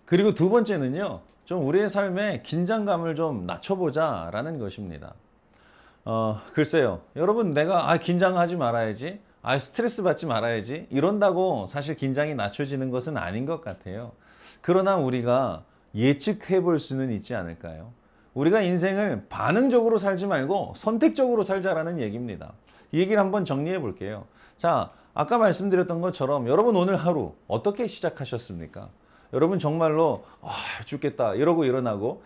그리고 두 번째는요, 좀 우리의 삶에 긴장감을 좀 낮춰보자라는 것입니다. 글쎄요. 여러분, 내가, 긴장하지 말아야지. 스트레스 받지 말아야지. 이런다고 사실 긴장이 낮춰지는 것은 아닌 것 같아요. 그러나 우리가 예측해 볼 수는 있지 않을까요? 우리가 인생을 반응적으로 살지 말고 선택적으로 살자라는 얘기입니다. 이 얘기를 한번 정리해 볼게요. 자, 아까 말씀드렸던 것처럼 여러분 오늘 하루 어떻게 시작하셨습니까? 여러분 정말로 죽겠다 이러고 일어나고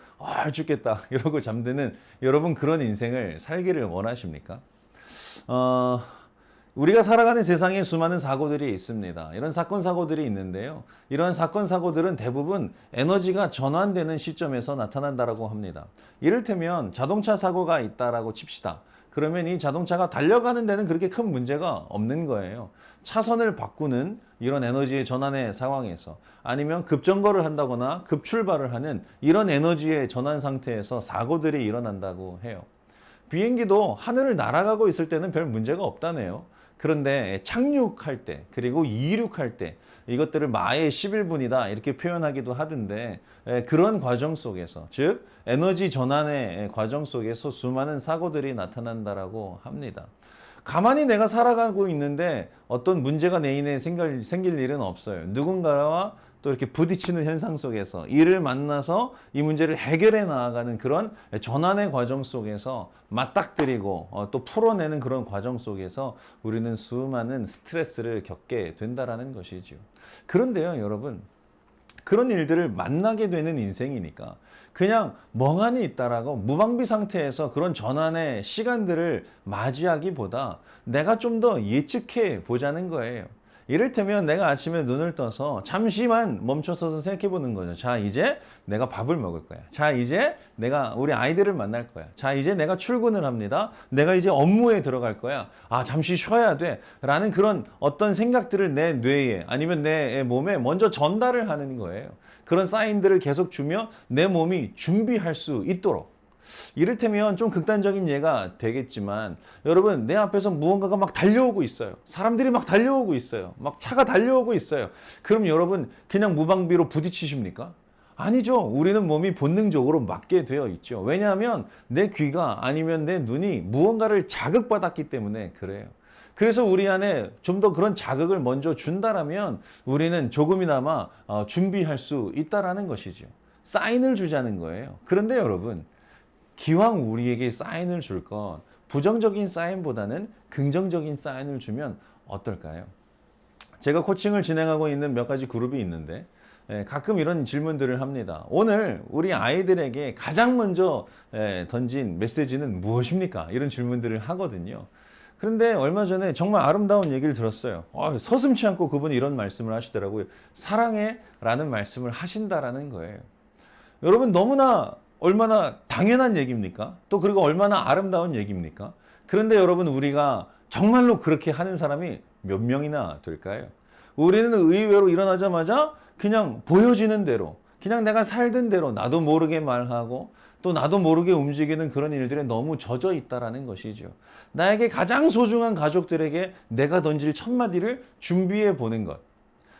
죽겠다 이러고 잠드는 여러분 그런 인생을 살기를 원하십니까? 우리가 살아가는 세상에 수많은 사고들이 있습니다. 이런 사건 사고들이 있는데요. 이런 사건 사고들은 대부분 에너지가 전환되는 시점에서 나타난다고 합니다. 이를테면 자동차 사고가 있다라고 칩시다. 그러면 이 자동차가 달려가는 데는 그렇게 큰 문제가 없는 거예요. 차선을 바꾸는 이런 에너지의 전환의 상황에서 아니면 급정거를 한다거나 급출발을 하는 이런 에너지의 전환 상태에서 사고들이 일어난다고 해요. 비행기도 하늘을 날아가고 있을 때는 별 문제가 없다네요. 그런데 착륙할 때 그리고 이륙할 때 이것들을 마의 11분이다 이렇게 표현하기도 하던데 그런 과정 속에서 즉 에너지 전환의 과정 속에서 수많은 사고들이 나타난다라고 합니다. 가만히 내가 살아가고 있는데 어떤 문제가 내 인에 생길 일은 없어요. 누군가와 또 이렇게 부딪히는 현상 속에서 이를 만나서 이 문제를 해결해 나아가는 그런 전환의 과정 속에서 맞닥뜨리고 또 풀어내는 그런 과정 속에서 우리는 수많은 스트레스를 겪게 된다라는 것이죠. 그런데요, 여러분. 그런 일들을 만나게 되는 인생이니까 그냥 멍하니 있다라고 무방비 상태에서 그런 전환의 시간들을 맞이하기보다 내가 좀 더 예측해 보자는 거예요. 이를테면 내가 아침에 눈을 떠서 잠시만 멈춰서서 생각해 보는 거죠. 자, 이제 내가 밥을 먹을 거야. 자, 이제 내가 우리 아이들을 만날 거야. 자, 이제 내가 출근을 합니다. 내가 이제 업무에 들어갈 거야. 잠시 쉬어야 돼. 라는 그런 어떤 생각들을 내 뇌에 아니면 내 몸에 먼저 전달을 하는 거예요. 그런 사인들을 계속 주며 내 몸이 준비할 수 있도록. 이를테면 좀 극단적인 예가 되겠지만 여러분 내 앞에서 무언가가 막 달려오고 있어요. 사람들이 막 달려오고 있어요. 막 차가 달려오고 있어요. 그럼 여러분 그냥 무방비로 부딪히십니까? 아니죠. 우리는 몸이 본능적으로 막게 되어 있죠. 왜냐하면 내 귀가 아니면 내 눈이 무언가를 자극받았기 때문에 그래요. 그래서 우리 안에 좀 더 그런 자극을 먼저 준다라면 우리는 조금이나마 준비할 수 있다라는 것이죠. 사인을 주자는 거예요. 그런데 여러분 기왕 우리에게 사인을 줄 건 부정적인 사인보다는 긍정적인 사인을 주면 어떨까요? 제가 코칭을 진행하고 있는 몇 가지 그룹이 있는데 가끔 이런 질문들을 합니다. 오늘 우리 아이들에게 가장 먼저 던진 메시지는 무엇입니까? 이런 질문들을 하거든요. 그런데 얼마 전에 정말 아름다운 얘기를 들었어요. 서슴지 않고 그분이 이런 말씀을 하시더라고요. 사랑해 라는 말씀을 하신다라는 거예요. 여러분 너무나 얼마나 당연한 얘기입니까? 또 그리고 얼마나 아름다운 얘기입니까? 그런데 여러분 우리가 정말로 그렇게 하는 사람이 몇 명이나 될까요? 우리는 의외로 일어나자마자 그냥 보여지는 대로 그냥 내가 살던 대로 나도 모르게 말하고 또 나도 모르게 움직이는 그런 일들에 너무 젖어 있다라는 것이죠. 나에게 가장 소중한 가족들에게 내가 던질 첫 마디를 준비해 보는 것.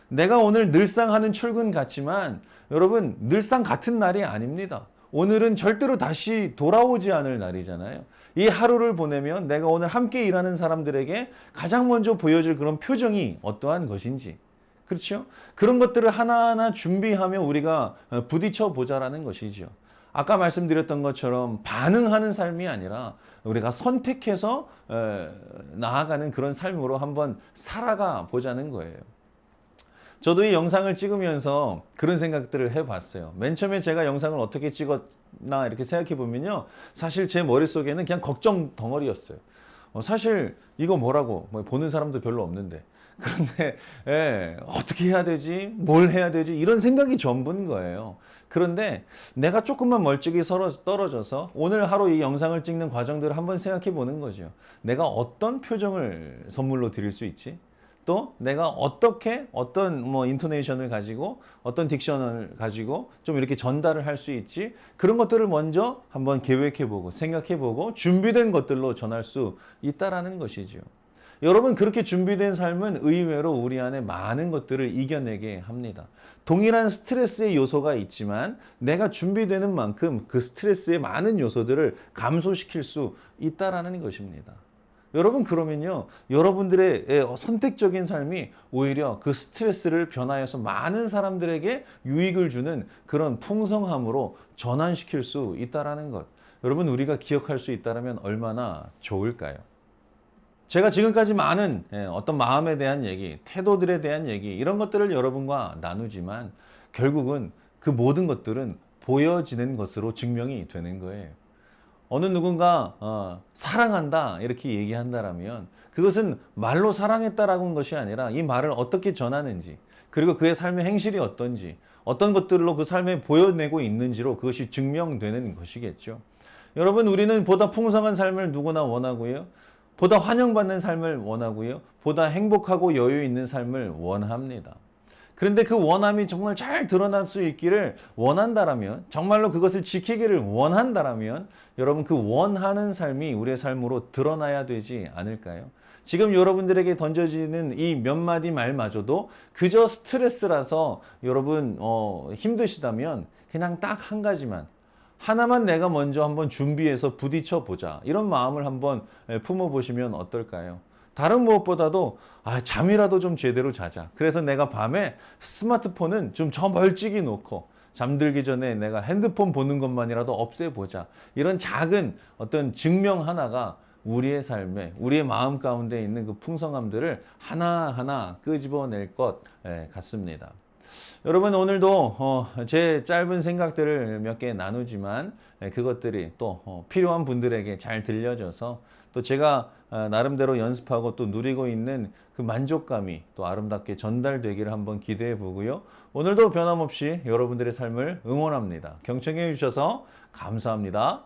내가 오늘 늘상 하는 출근 같지만 여러분 늘상 같은 날이 아닙니다. 오늘은 절대로 다시 돌아오지 않을 날이잖아요. 이 하루를 보내면 내가 오늘 함께 일하는 사람들에게 가장 먼저 보여줄 그런 표정이 어떠한 것인지. 그렇죠? 그런 것들을 하나하나 준비하며 우리가 부딪혀 보자라는 것이죠. 아까 말씀드렸던 것처럼 반응하는 삶이 아니라 우리가 선택해서 나아가는 그런 삶으로 한번 살아가 보자는 거예요. 저도 이 영상을 찍으면서 그런 생각들을 해봤어요. 맨 처음에 제가 영상을 어떻게 찍었나 이렇게 생각해 보면요. 사실 제 머릿속에는 그냥 걱정 덩어리였어요. 사실 이거 뭐라고 보는 사람도 별로 없는데. 그런데 어떻게 해야 되지? 뭘 해야 되지? 이런 생각이 전부인 거예요. 그런데 내가 조금만 멀찍이 떨어져서 오늘 하루 이 영상을 찍는 과정들을 한번 생각해 보는 거죠. 내가 어떤 표정을 선물로 드릴 수 있지? 또 내가 어떻게 어떤 인토네이션을 가지고 어떤 딕션을 가지고 좀 이렇게 전달을 할 수 있지 그런 것들을 먼저 한번 계획해보고 생각해보고 준비된 것들로 전할 수 있다라는 것이죠. 여러분 그렇게 준비된 삶은 의외로 우리 안에 많은 것들을 이겨내게 합니다. 동일한 스트레스의 요소가 있지만 내가 준비되는 만큼 그 스트레스의 많은 요소들을 감소시킬 수 있다라는 것입니다. 여러분 그러면요, 여러분들의 선택적인 삶이 오히려 그 스트레스를 변화해서 많은 사람들에게 유익을 주는 그런 풍성함으로 전환시킬 수 있다라는 것. 여러분 우리가 기억할 수 있다면 얼마나 좋을까요? 제가 지금까지 많은 어떤 마음에 대한 얘기, 태도들에 대한 얘기 이런 것들을 여러분과 나누지만 결국은 그 모든 것들은 보여지는 것으로 증명이 되는 거예요. 어느 누군가 사랑한다 이렇게 얘기한다라면 그것은 말로 사랑했다라고 하는 것이 아니라 이 말을 어떻게 전하는지 그리고 그의 삶의 행실이 어떤지 어떤 것들로 그 삶에 보여내고 있는지로 그것이 증명되는 것이겠죠. 여러분 우리는 보다 풍성한 삶을 누구나 원하고요. 보다 환영받는 삶을 원하고요. 보다 행복하고 여유 있는 삶을 원합니다. 그런데 그 원함이 정말 잘 드러날 수 있기를 원한다라면, 정말로 그것을 지키기를 원한다라면, 여러분 그 원하는 삶이 우리의 삶으로 드러나야 되지 않을까요? 지금 여러분들에게 던져지는 이 몇 마디 말마저도 그저 스트레스라서 여러분 힘드시다면 그냥 딱 한 가지만 하나만 내가 먼저 한번 준비해서 부딪혀 보자. 이런 마음을 한번 품어보시면 어떨까요? 다른 무엇보다도 잠이라도 좀 제대로 자자. 그래서 내가 밤에 스마트폰은 좀 저 멀찍이 놓고 잠들기 전에 내가 핸드폰 보는 것만이라도 없애보자. 이런 작은 어떤 증명 하나가 우리의 삶에, 우리의 마음 가운데 있는 그 풍성함들을 하나하나 끄집어낼 것 같습니다. 여러분 오늘도 제 짧은 생각들을 몇 개 나누지만 그것들이 또 필요한 분들에게 잘 들려져서 또 제가 나름대로 연습하고 또 누리고 있는 그 만족감이 또 아름답게 전달되기를 한번 기대해 보고요. 오늘도 변함없이 여러분들의 삶을 응원합니다. 경청해 주셔서 감사합니다.